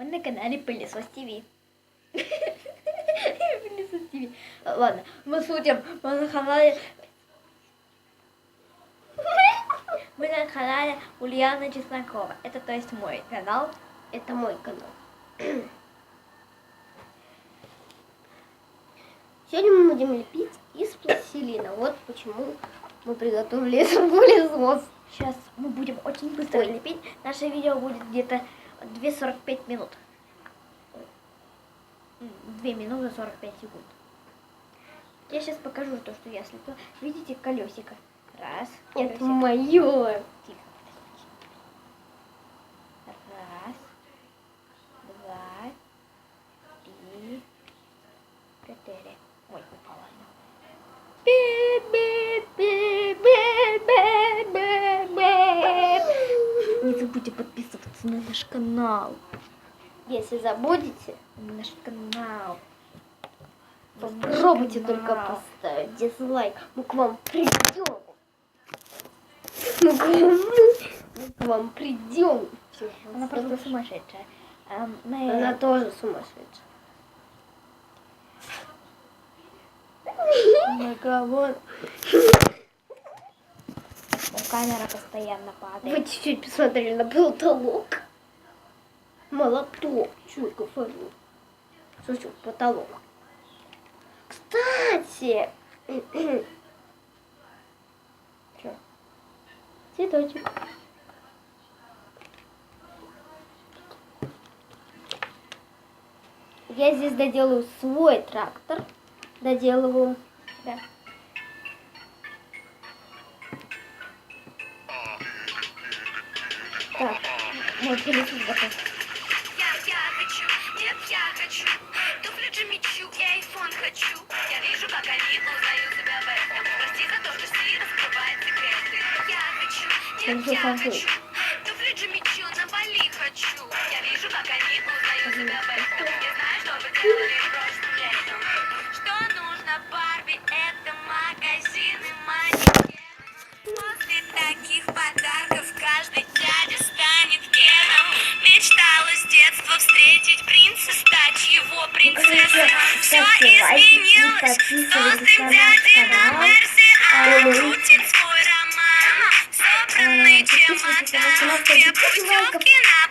Мы на канале Пылесос ТВ. Пылесос ТВ. Ладно, мы шутим. Мы на канале... Мы на канале Ульяны Чеснокова. Это то есть мой канал. Это мой канал. Сегодня мы будем лепить из пластилина. Вот почему мы приготовили этот пылесос. Сейчас мы будем очень быстро лепить. Наше видео будет где-то 2:45 минут. 2 минуты 45 секунд. Я сейчас покажу то, что я слепила. Видите колесико? Раз. Это колесико. мое. Тихо. Раз. Два. Три. 4. Ой, упала. Не забудьте подписываться на наш канал. Если забудете, На наш канал. попробуйте Наш канал. только поставить дизлайк. Мы к вам придем. Мы к вам придем. Она просто сумасшедшая. Она тоже сумасшедшая. Камера постоянно падает. Вы чуть-чуть посмотрели на потолок. Молоток. Чё я говорю? Слушай, потолок. Кстати. Чё? Цветочек. Я здесь доделаю свой трактор. Доделываю. Да. Так, мой пылесос готов. Я хочу, нет, я хочу. Туфли Джимми Чу и айфон хочу. Я вижу, как они узнают себя в этом. Прости за то, что Си раскрывает секреты. Я хочу, нет, я хочу. Туфли Джимми Чу на Бали хочу. Я вижу, как они узнают себя в этом. Не знаю, что вы делали прошлым летом. Что нужно Барби, это магазин и манекен. После таких подарков каждый дядя станет Кеном. Мечтала с детства встретить принца, стать его принцессой. Все изменилось, толстым дядей на Мерсе, крутит свой роман. Собранный чемодан, все путевки на